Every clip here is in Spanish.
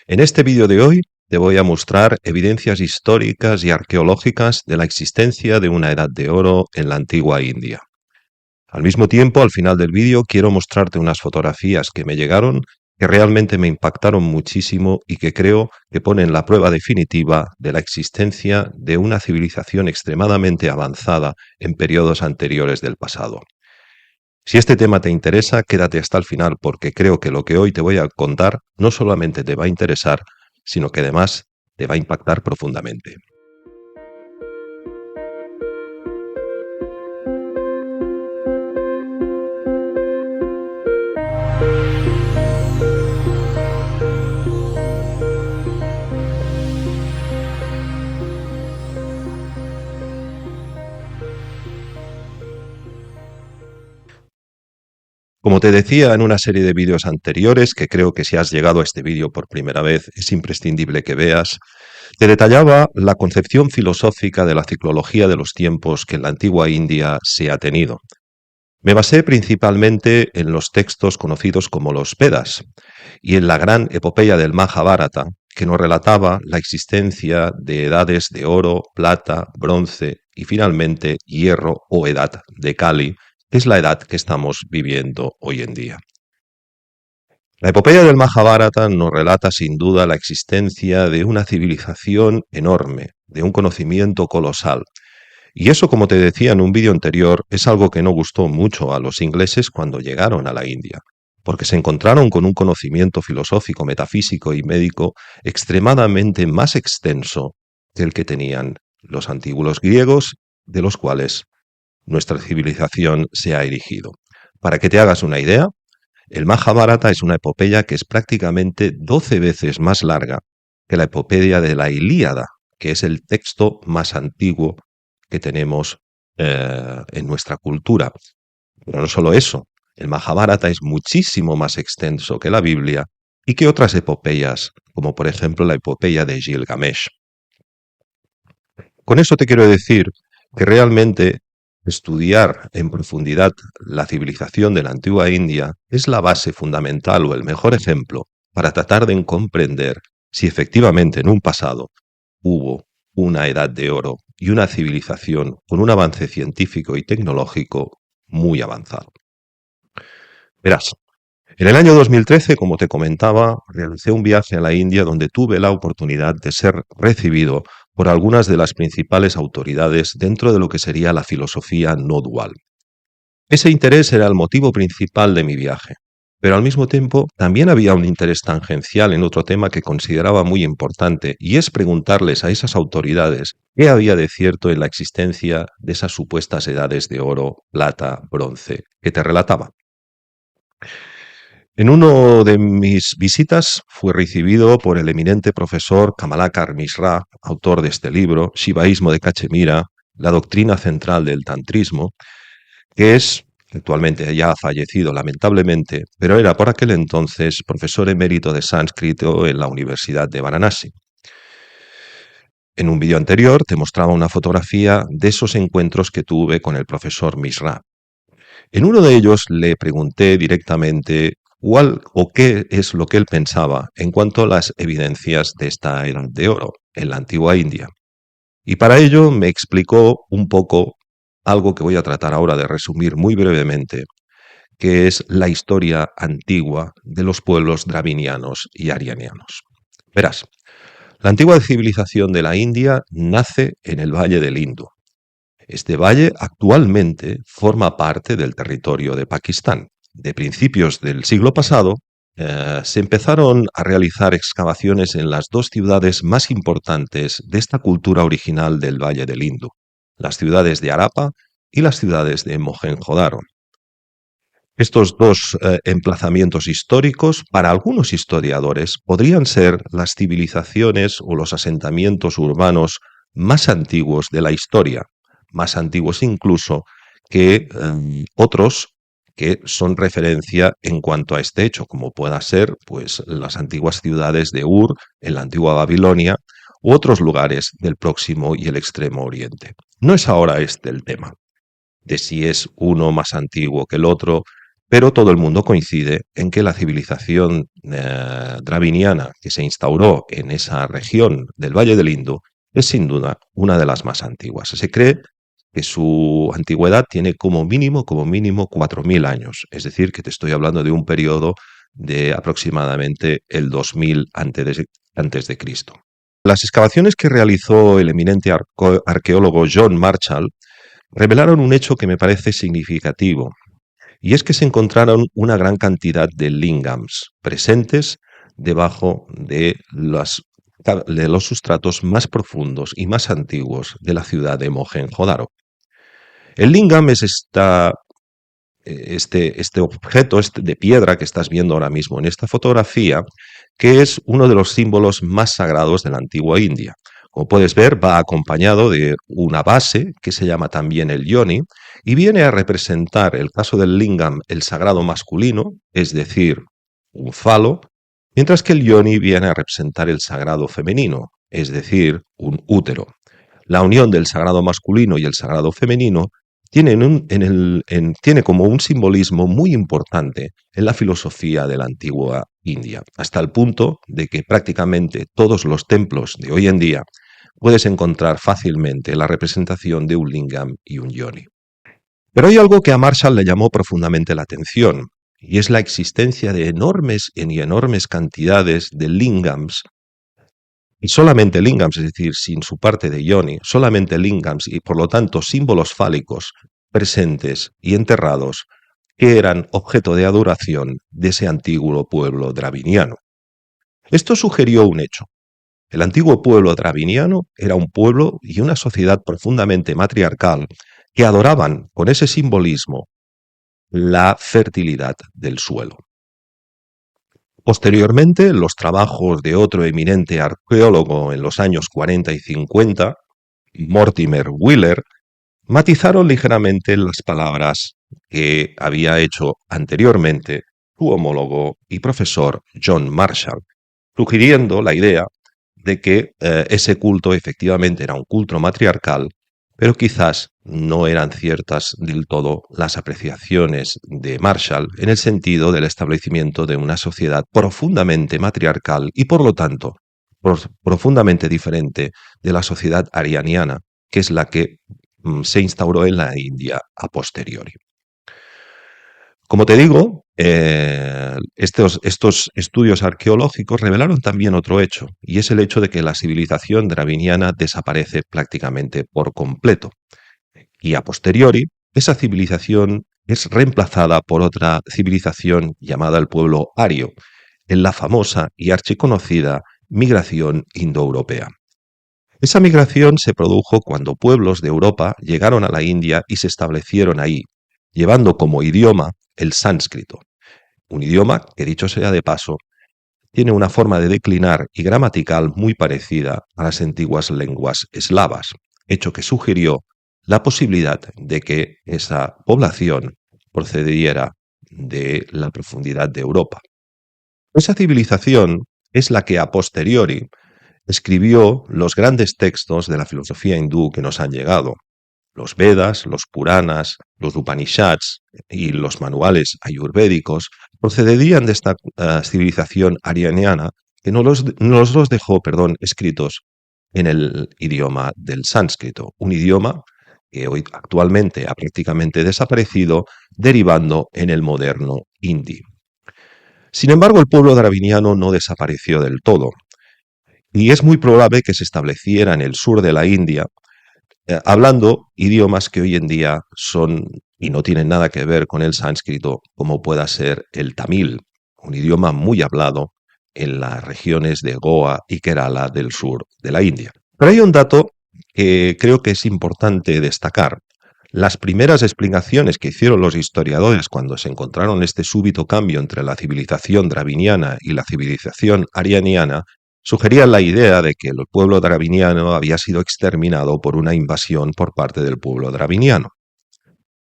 En este vídeo de hoy te voy a mostrar evidencias históricas y arqueológicas de la existencia de una edad de oro en la antigua India. Al mismo tiempo, al final del vídeo, quiero mostrarte unas fotografías que me llegaron que realmente me impactaron muchísimo y que creo que ponen la prueba definitiva de la existencia de una civilización extremadamente avanzada en periodos anteriores del pasado. Si este tema te interesa, quédate hasta el final porque creo que lo que hoy te voy a contar no solamente te va a interesar, sino que además te va a impactar profundamente. Como te decía en una serie de vídeos anteriores, que creo que si has llegado a este vídeo por primera vez es imprescindible que veas, te detallaba la concepción filosófica de la ciclología de los tiempos que en la antigua India se ha tenido. Me basé principalmente en los textos conocidos como los Vedas y en la gran epopeya del Majábharata, que nos relataba la existencia de edades de oro, plata, bronce y finalmente hierro o edad de Kali, que es la edad que estamos viviendo hoy en día. La epopeya del Majábharata nos relata sin duda la existencia de una civilización enorme, de un conocimiento colosal. Y eso, como te decía en un vídeo anterior, es algo que no gustó mucho a los ingleses cuando llegaron a la India, porque se encontraron con un conocimiento filosófico, metafísico y médico extremadamente más extenso que el que tenían los antiguos griegos, de los cuales nuestra civilización se ha erigido. Para que te hagas una idea, el Majábharata es una epopeya que es prácticamente 12 veces más larga que la epopeya de la Ilíada, que es el texto más antiguo que tenemos en nuestra cultura. Pero no solo eso, el Majábharata es muchísimo más extenso que la Biblia y que otras epopeyas, como por ejemplo la epopeya de Gilgamesh. Con eso te quiero decir que realmente estudiar en profundidad la civilización de la antigua India es la base fundamental o el mejor ejemplo para tratar de comprender si efectivamente en un pasado hubo una edad de oro y una civilización con un avance científico y tecnológico muy avanzado. Verás, en el año 2013, como te comentaba, realicé un viaje a la India donde tuve la oportunidad de ser recibido por algunas de las principales autoridades dentro de lo que sería la filosofía no dual. Ese interés era el motivo principal de mi viaje, pero al mismo tiempo también había un interés tangencial en otro tema que consideraba muy importante, y es preguntarles a esas autoridades qué había de cierto en la existencia de esas supuestas edades de oro, plata, bronce que te relataba. En una de mis visitas fue recibido por el eminente profesor Kamalakar Mishra, autor de este libro, Shivaísmo de Cachemira, la doctrina central del tantrismo, que es, actualmente ya ha fallecido lamentablemente, pero era por aquel entonces profesor emérito de sánscrito en la Universidad de Varanasi. En un vídeo anterior te mostraba una fotografía de esos encuentros que tuve con el profesor Mishra. En uno de ellos le pregunté directamente cuál o qué es lo que él pensaba en cuanto a las evidencias de esta edad de oro en la antigua India. Y para ello me explicó un poco algo que voy a tratar ahora de resumir muy brevemente, que es la historia antigua de los pueblos dravinianos y arianianos. Verás, la antigua civilización de la India nace en el Valle del Indo. Este valle actualmente forma parte del territorio de Pakistán. De principios del siglo pasado, se empezaron a realizar excavaciones en las dos ciudades más importantes de esta cultura original del Valle del Indo, las ciudades de Harappa y las ciudades de Mohenjo-Daro. Estos dos emplazamientos históricos, para algunos historiadores, podrían ser las civilizaciones o los asentamientos urbanos más antiguos de la historia, más antiguos incluso que otros que son referencia en cuanto a este hecho, como pueda ser pues, las antiguas ciudades de Ur, en la antigua Babilonia, u otros lugares del Próximo y el Extremo Oriente. No es ahora este el tema, de si es uno más antiguo que el otro, pero todo el mundo coincide en que la civilización draviniana que se instauró en esa región del Valle del Indo es sin duda una de las más antiguas. Se cree que su antigüedad tiene como mínimo 4.000 años, es decir, que te estoy hablando de un periodo de aproximadamente el 2000 antes de Cristo. Las excavaciones que realizó el eminente arqueólogo John Marshall revelaron un hecho que me parece significativo, y es que se encontraron una gran cantidad de lingams presentes debajo de los sustratos más profundos y más antiguos de la ciudad de Mohenjo-Daro. El lingam es este objeto de piedra que estás viendo ahora mismo en esta fotografía, que es uno de los símbolos más sagrados de la antigua India. Como puedes ver, va acompañado de una base que se llama también el yoni y viene a representar el caso del lingam, el sagrado masculino, es decir, un falo, mientras que el yoni viene a representar el sagrado femenino, es decir, un útero. La unión del sagrado masculino y el sagrado femenino tiene como un simbolismo muy importante en la filosofía de la antigua India, hasta el punto de que prácticamente todos los templos de hoy en día puedes encontrar fácilmente la representación de un lingam y un yoni. Pero hay algo que a Marshall le llamó profundamente la atención, y es la existencia de enormes cantidades de lingams, y solamente lingams, es decir, sin su parte de yoni, solamente lingams y por lo tanto símbolos fálicos presentes y enterrados que eran objeto de adoración de ese antiguo pueblo draviniano. Esto sugirió un hecho. El antiguo pueblo draviniano era un pueblo y una sociedad profundamente matriarcal que adoraban con ese simbolismo la fertilidad del suelo. Posteriormente, los trabajos de otro eminente arqueólogo en los años 40 y 50, Mortimer Wheeler, matizaron ligeramente las palabras que había hecho anteriormente su homólogo y profesor John Marshall, sugiriendo la idea de que ese culto efectivamente era un culto matriarcal, pero quizás no eran ciertas del todo las apreciaciones de Marshall en el sentido del establecimiento de una sociedad profundamente matriarcal y por lo tanto profundamente diferente de la sociedad arianiana, que es la que se instauró en la India a posteriori. Como te digo, estos estudios arqueológicos revelaron también otro hecho, y es el hecho de que la civilización draviniana desaparece prácticamente por completo. Y a posteriori, esa civilización es reemplazada por otra civilización llamada el pueblo ario, en la famosa y archiconocida migración indoeuropea. Esa migración se produjo cuando pueblos de Europa llegaron a la India y se establecieron ahí, llevando como idioma el sánscrito, un idioma que, dicho sea de paso, tiene una forma de declinar y gramatical muy parecida a las antiguas lenguas eslavas, hecho que sugirió la posibilidad de que esa población procediera de la profundidad de Europa. Esa civilización es la que a posteriori escribió los grandes textos de la filosofía hindú que nos han llegado, los Vedas, los Puranas, los Upanishads y los manuales ayurvédicos procederían de esta civilización arianiana que nos los dejó escritos en el idioma del sánscrito, un idioma que hoy actualmente ha prácticamente desaparecido, derivando en el moderno hindi. Sin embargo, el pueblo draviniano no desapareció del todo, y es muy probable que se estableciera en el sur de la India, hablando idiomas que hoy en día son y no tienen nada que ver con el sánscrito, como pueda ser el tamil, un idioma muy hablado en las regiones de Goa y Kerala del sur de la India. Pero hay un dato que creo que es importante destacar. Las primeras explicaciones que hicieron los historiadores cuando se encontraron este súbito cambio entre la civilización draviniana y la civilización arianiana sugerían la idea de que el pueblo draviniano había sido exterminado por una invasión por parte del pueblo draviniano.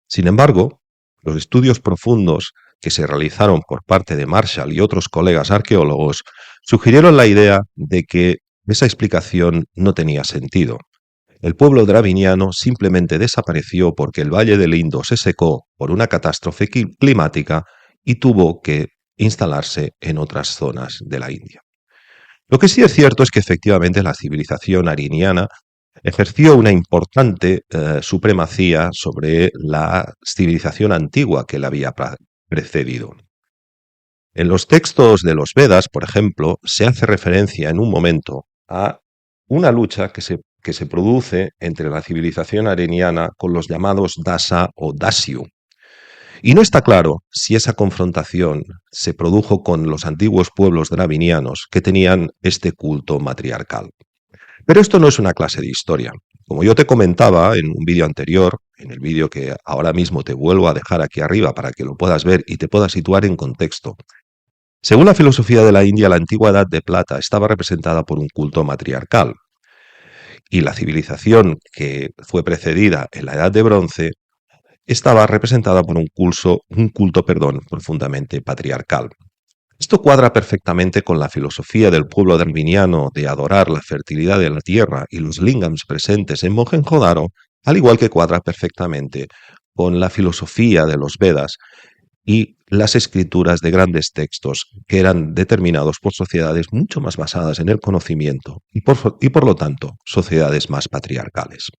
Sin embargo, los estudios profundos que se realizaron por parte de Marshall y otros colegas arqueólogos sugirieron la idea de que esa explicación no tenía sentido. El pueblo draviniano simplemente desapareció porque el Valle del Indo se secó por una catástrofe climática y tuvo que instalarse en otras zonas de la India. Lo que sí es cierto es que efectivamente la civilización ariniana ejerció una importante supremacía sobre la civilización antigua que la había precedido. En los textos de los Vedas, por ejemplo, se hace referencia en un momento a una lucha que se produce entre la civilización areniana con los llamados Dasa o Dasyu. Y no está claro si esa confrontación se produjo con los antiguos pueblos dravinianos que tenían este culto matriarcal. Pero esto no es una clase de historia. Como yo te comentaba en un vídeo anterior, en el vídeo que ahora mismo te vuelvo a dejar aquí arriba para que lo puedas ver y te puedas situar en contexto, según la filosofía de la India, la antigua Edad de Plata estaba representada por un culto matriarcal y la civilización que fue precedida en la Edad de Bronce estaba representada por un culto profundamente patriarcal. Esto cuadra perfectamente con la filosofía del pueblo dharminiano de adorar la fertilidad de la tierra y los lingams presentes en Mohenjo-Daro, al igual que cuadra perfectamente con la filosofía de los Vedas y las escrituras de grandes textos que eran determinados por sociedades mucho más basadas en el conocimiento y por lo tanto sociedades más patriarcales.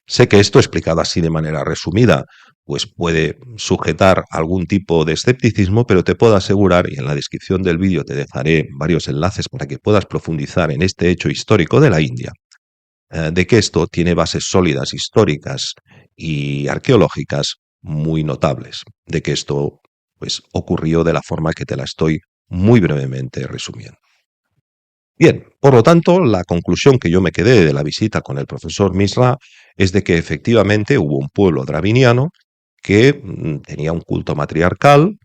Sé que esto explicado así de manera resumida pues puede sujetar algún tipo de escepticismo, pero te puedo asegurar, y en la descripción del vídeo te dejaré varios enlaces para que puedas profundizar en este hecho histórico de la India, de que esto tiene bases sólidas históricas y arqueológicas muy notables, de que esto pues ocurrió de la forma que te la estoy muy brevemente resumiendo. Bien, por lo tanto, la conclusión que yo me quedé de la visita con el profesor Misra es de que efectivamente hubo un pueblo draviniano que tenía un culto matriarcal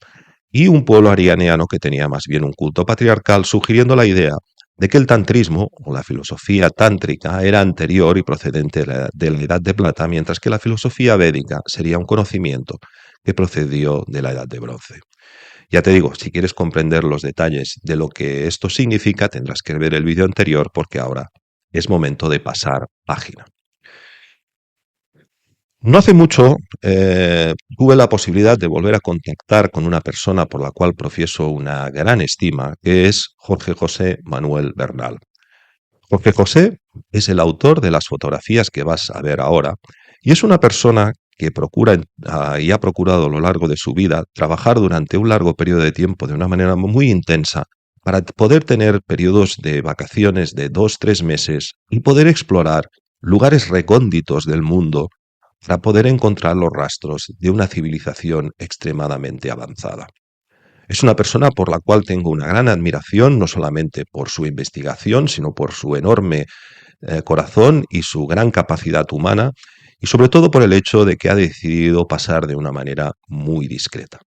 y un pueblo arianeano que tenía más bien un culto patriarcal, sugiriendo la idea de que el tantrismo o la filosofía tántrica era anterior y procedente de la Edad de Plata, mientras que la filosofía védica sería un conocimiento que procedió de la Edad de Bronce. Ya te digo, si quieres comprender los detalles de lo que esto significa, tendrás que ver el vídeo anterior porque ahora es momento de pasar página. No hace mucho tuve la posibilidad de volver a contactar con una persona por la cual profieso una gran estima, que es Jorge José Manuel Bernal. Jorge José es el autor de las fotografías que vas a ver ahora y es una persona que procura y ha procurado a lo largo de su vida trabajar durante un largo periodo de tiempo de una manera muy intensa para poder tener periodos de vacaciones de 2-3 meses y poder explorar lugares recónditos del mundo para poder encontrar los rastros de una civilización extremadamente avanzada. Es una persona por la cual tengo una gran admiración, no solamente por su investigación, sino por su enorme corazón y su gran capacidad humana, y sobre todo por el hecho de que ha decidido pasar de una manera muy discreta.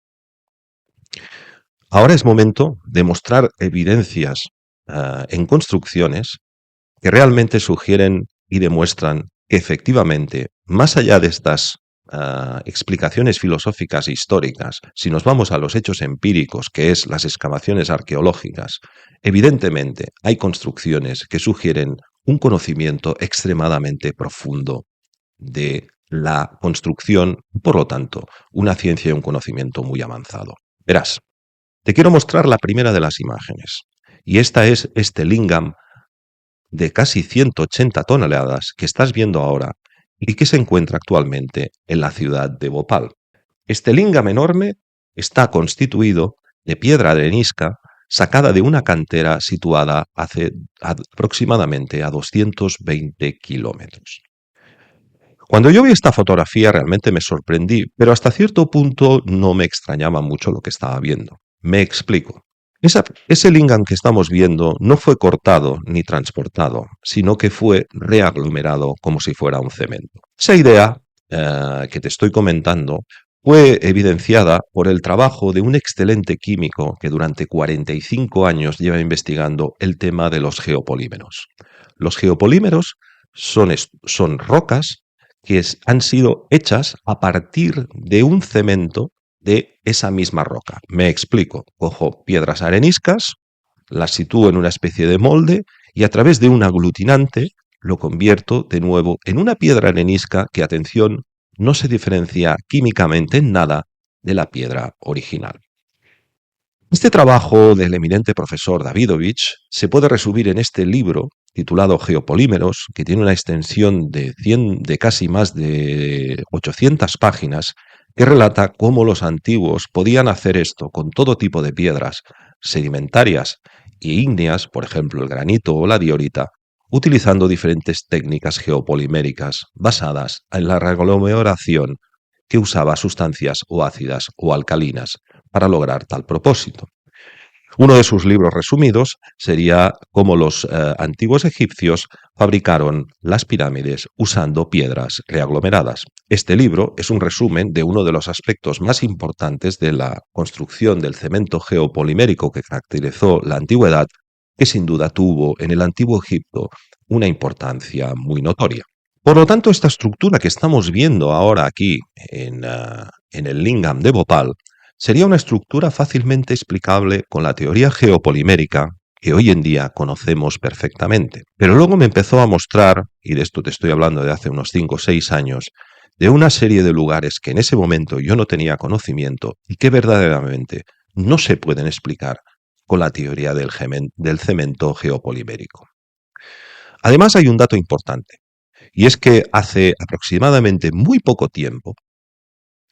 Ahora es momento de mostrar evidencias en construcciones que realmente sugieren y demuestran que efectivamente, más allá de estas explicaciones filosóficas e históricas, si nos vamos a los hechos empíricos, que es las excavaciones arqueológicas, evidentemente hay construcciones que sugieren un conocimiento extremadamente profundo de la construcción, por lo tanto, una ciencia y un conocimiento muy avanzado. Verás, te quiero mostrar la primera de las imágenes, y esta es este lingam de casi 180 toneladas que estás viendo ahora y que se encuentra actualmente en la ciudad de Bhopal. Este lingam enorme está constituido de piedra arenisca sacada de una cantera situada aproximadamente a 220 kilómetros. Cuando yo vi esta fotografía realmente me sorprendí, pero hasta cierto punto no me extrañaba mucho lo que estaba viendo. Me explico. Ese lingam que estamos viendo no fue cortado ni transportado, sino que fue reaglomerado como si fuera un cemento. Esa idea que te estoy comentando fue evidenciada por el trabajo de un excelente químico que durante 45 años lleva investigando el tema de los geopolímeros. Los geopolímeros son rocas que han sido hechas a partir de un cemento de esa misma roca. Me explico. Cojo piedras areniscas, las sitúo en una especie de molde y a través de un aglutinante lo convierto de nuevo en una piedra arenisca que, atención, no se diferencia químicamente en nada de la piedra original. Este trabajo del eminente profesor Davidovich se puede resumir en este libro titulado Geopolímeros, que tiene una extensión de casi más de 800 páginas, que relata cómo los antiguos podían hacer esto con todo tipo de piedras sedimentarias e ígneas, por ejemplo el granito o la diorita, utilizando diferentes técnicas geopoliméricas basadas en la reaglomeración que usaba sustancias o ácidas o alcalinas para lograr tal propósito. Uno de sus libros resumidos sería cómo los antiguos egipcios fabricaron las pirámides usando piedras reaglomeradas. Este libro es un resumen de uno de los aspectos más importantes de la construcción del cemento geopolimérico que caracterizó la antigüedad, que sin duda tuvo en el antiguo Egipto una importancia muy notoria. Por lo tanto, esta estructura que estamos viendo ahora aquí en el Lingam de Bhopal sería una estructura fácilmente explicable con la teoría geopolimérica que hoy en día conocemos perfectamente. Pero luego me empezó a mostrar, y de esto te estoy hablando de hace unos 5 o 6 años, de una serie de lugares que en ese momento yo no tenía conocimiento y que verdaderamente no se pueden explicar con la teoría del cemento geopolimérico. Además hay un dato importante, y es que hace aproximadamente muy poco tiempo,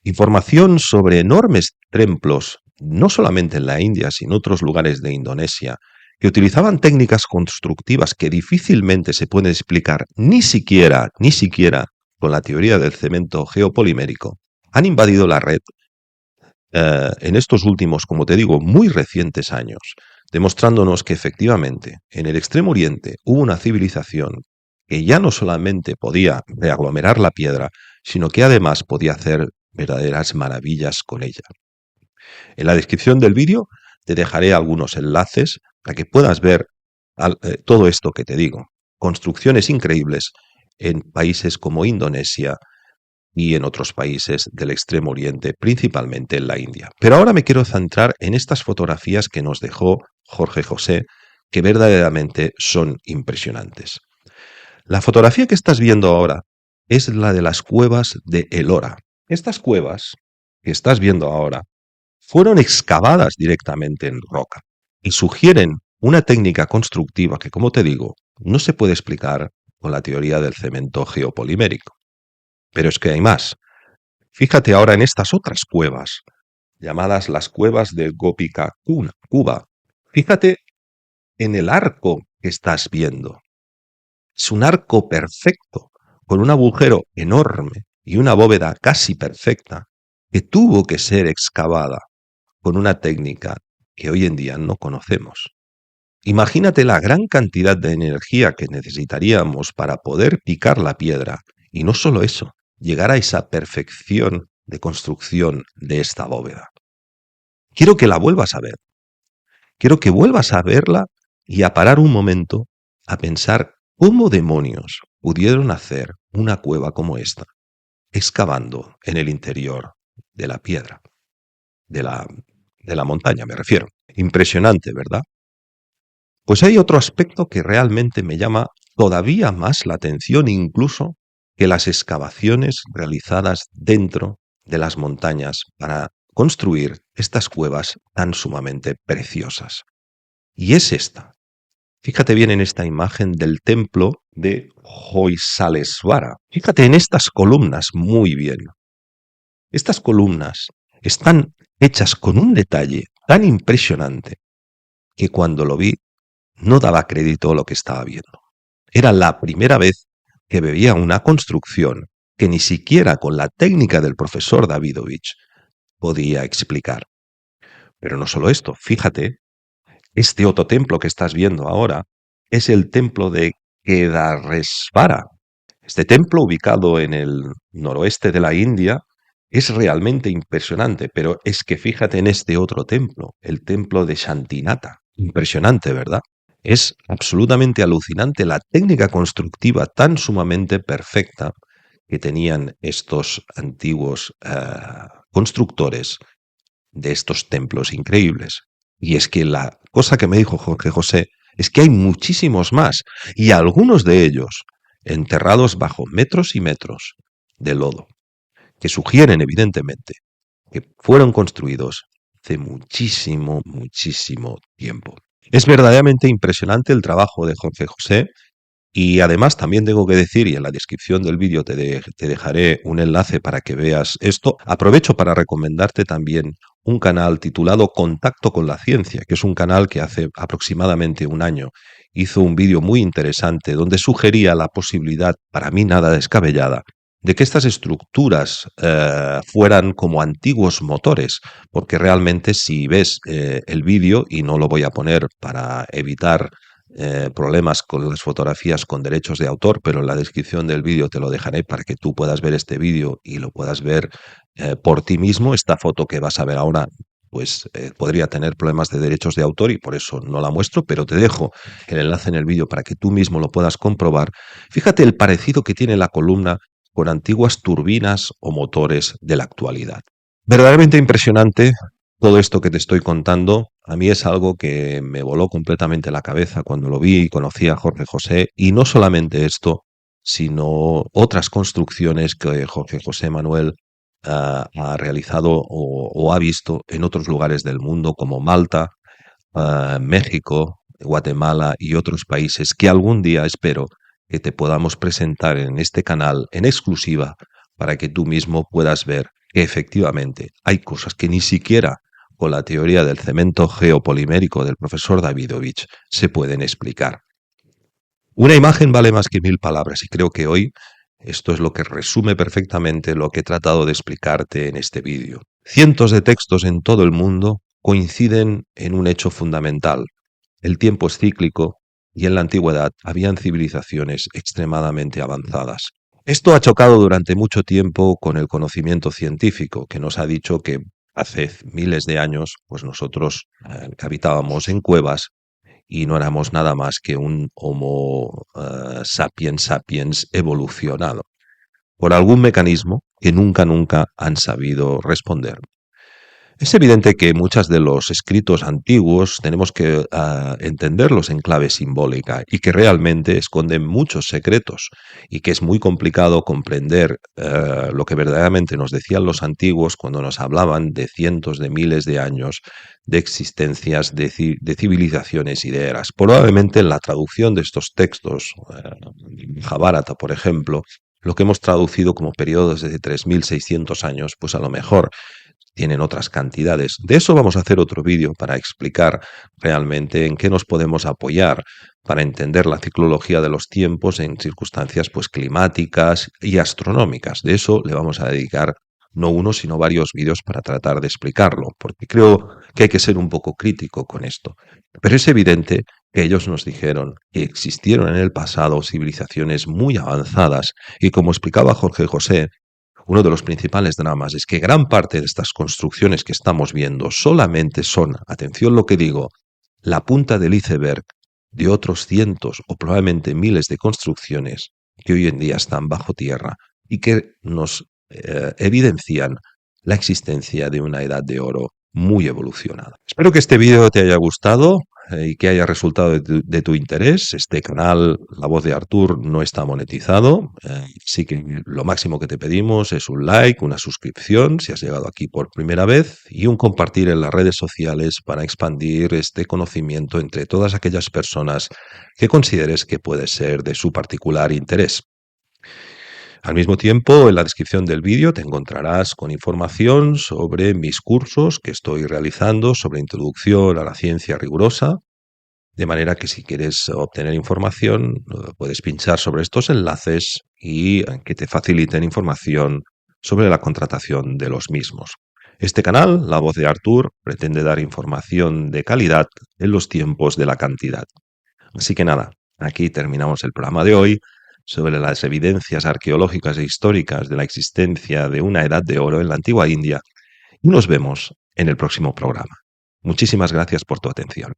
información sobre enormes templos, no solamente en la India, sino en otros lugares de Indonesia, que utilizaban técnicas constructivas que difícilmente se pueden explicar ni siquiera con la teoría del cemento geopolimérico, han invadido la red en estos últimos, como te digo, muy recientes años, demostrándonos que efectivamente en el Extremo Oriente hubo una civilización que ya no solamente podía reaglomerar la piedra, sino que además podía hacer verdaderas maravillas con ella. En la descripción del vídeo te dejaré algunos enlaces para que puedas ver todo esto que te digo. Construcciones increíbles en países como Indonesia y en otros países del Extremo Oriente, principalmente en la India. Pero ahora me quiero centrar en estas fotografías que nos dejó Jorge José, que verdaderamente son impresionantes. La fotografía que estás viendo ahora es la de las cuevas de Ellora. Estas cuevas que estás viendo ahora fueron excavadas directamente en roca y sugieren una técnica constructiva que, como te digo, no se puede explicar con la teoría del cemento geopolimérico. Pero es que hay más. Fíjate ahora en estas otras cuevas, llamadas las cuevas de Gopika Kuba. Fíjate en el arco que estás viendo. Es un arco perfecto, con un agujero enorme y una bóveda casi perfecta, que tuvo que ser excavada con una técnica que hoy en día no conocemos. Imagínate la gran cantidad de energía que necesitaríamos para poder picar la piedra, y no solo eso, llegar a esa perfección de construcción de esta bóveda. Quiero que la vuelvas a ver. Quiero que vuelvas a verla y a parar un momento a pensar cómo demonios pudieron hacer una cueva como esta, excavando en el interior de la piedra, de la montaña me refiero. Impresionante, ¿verdad? Pues hay otro aspecto que realmente me llama todavía más la atención incluso que las excavaciones realizadas dentro de las montañas para construir estas cuevas tan sumamente preciosas. Y es esta. Fíjate bien en esta imagen del templo de Hoysalesvara. Fíjate en estas columnas muy bien. Estas columnas están hechas con un detalle tan impresionante que cuando lo vi no daba crédito a lo que estaba viendo. Era la primera vez que veía una construcción que ni siquiera con la técnica del profesor Davidovich podía explicar. Pero no solo esto, fíjate, este otro templo que estás viendo ahora es el templo de Kedaresvara. Este templo, ubicado en el noroeste de la India, es realmente impresionante, pero es que fíjate en este otro templo, el templo de Shantinata. Impresionante, ¿verdad? Es absolutamente alucinante la técnica constructiva tan sumamente perfecta que tenían estos antiguos constructores de estos templos increíbles. Y es que la cosa que me dijo Jorge José es que hay muchísimos más, y algunos de ellos enterrados bajo metros y metros de lodo, que sugieren evidentemente que fueron construidos hace muchísimo, muchísimo tiempo. Es verdaderamente impresionante el trabajo de Jorge José. Y además también tengo que decir, y en la descripción del vídeo te dejaré un enlace para que veas esto, aprovecho para recomendarte también un canal titulado Contacto con la Ciencia, que es un canal que hace aproximadamente un año hizo un vídeo muy interesante donde sugería la posibilidad, para mí nada descabellada, de que estas estructuras fueran como antiguos motores, porque realmente si ves el vídeo, y no lo voy a poner para evitar problemas con las fotografías con derechos de autor, pero en la descripción del vídeo te lo dejaré para que tú puedas ver este vídeo y lo puedas ver por ti mismo. Esta foto que vas a ver ahora pues podría tener problemas de derechos de autor y por eso no la muestro, pero te dejo el enlace en el vídeo para que tú mismo lo puedas comprobar. Fíjate el parecido que tiene la columna con antiguas turbinas o motores de la actualidad. Verdaderamente impresionante todo esto que te estoy contando. A mí es algo que me voló completamente la cabeza cuando lo vi y conocí a Jorge José. Y no solamente esto, sino otras construcciones que Jorge José Manuel ha realizado o ha visto en otros lugares del mundo, como Malta, México, Guatemala y otros países, que algún día espero que te podamos presentar en este canal en exclusiva para que tú mismo puedas ver que efectivamente hay cosas que ni siquiera con la teoría del cemento geopolimérico del profesor Davidovich se pueden explicar. Una imagen vale más que 1000 palabras y creo que hoy esto es lo que resume perfectamente lo que he tratado de explicarte en este vídeo. Cientos de textos en todo el mundo coinciden en un hecho fundamental. El tiempo es cíclico y en la antigüedad habían civilizaciones extremadamente avanzadas. Esto ha chocado durante mucho tiempo con el conocimiento científico, que nos ha dicho que hace miles de años, pues nosotros habitábamos en cuevas y no éramos nada más que un Homo sapiens sapiens evolucionado, por algún mecanismo que nunca han sabido responder. Es evidente que muchos de los escritos antiguos tenemos que entenderlos en clave simbólica y que realmente esconden muchos secretos y que es muy complicado comprender lo que verdaderamente nos decían los antiguos cuando nos hablaban de cientos de miles de años de existencias de civilizaciones y de eras. Probablemente en la traducción de estos textos, Mahabharata, por ejemplo, lo que hemos traducido como periodos de 3600 años, pues a lo mejor tienen otras cantidades. De eso vamos a hacer otro vídeo para explicar realmente en qué nos podemos apoyar para entender la ciclología de los tiempos en circunstancias pues climáticas y astronómicas. De eso le vamos a dedicar no uno, sino varios vídeos para tratar de explicarlo, porque creo que hay que ser un poco crítico con esto. Pero es evidente que ellos nos dijeron que existieron en el pasado civilizaciones muy avanzadas y como explicaba Jorge José, uno de los principales dramas es que gran parte de estas construcciones que estamos viendo solamente son, atención lo que digo, la punta del iceberg de otros cientos o probablemente miles de construcciones que hoy en día están bajo tierra y que nos evidencian la existencia de una edad de oro muy evolucionada. Espero que este vídeo te haya gustado y que haya resultado de tu interés. Este canal, La Voz de Artur, no está monetizado, así que lo máximo que te pedimos es un like, una suscripción si has llegado aquí por primera vez y un compartir en las redes sociales para expandir este conocimiento entre todas aquellas personas que consideres que puede ser de su particular interés. Al mismo tiempo, en la descripción del vídeo te encontrarás con información sobre mis cursos que estoy realizando sobre introducción a la ciencia rigurosa, de manera que si quieres obtener información puedes pinchar sobre estos enlaces y que te faciliten información sobre la contratación de los mismos. Este canal, La Voz de Artur, pretende dar información de calidad en los tiempos de la cantidad. Así que nada, aquí terminamos el programa de hoy sobre las evidencias arqueológicas e históricas de la existencia de una edad de oro en la antigua India y nos vemos en el próximo programa. Muchísimas gracias por tu atención.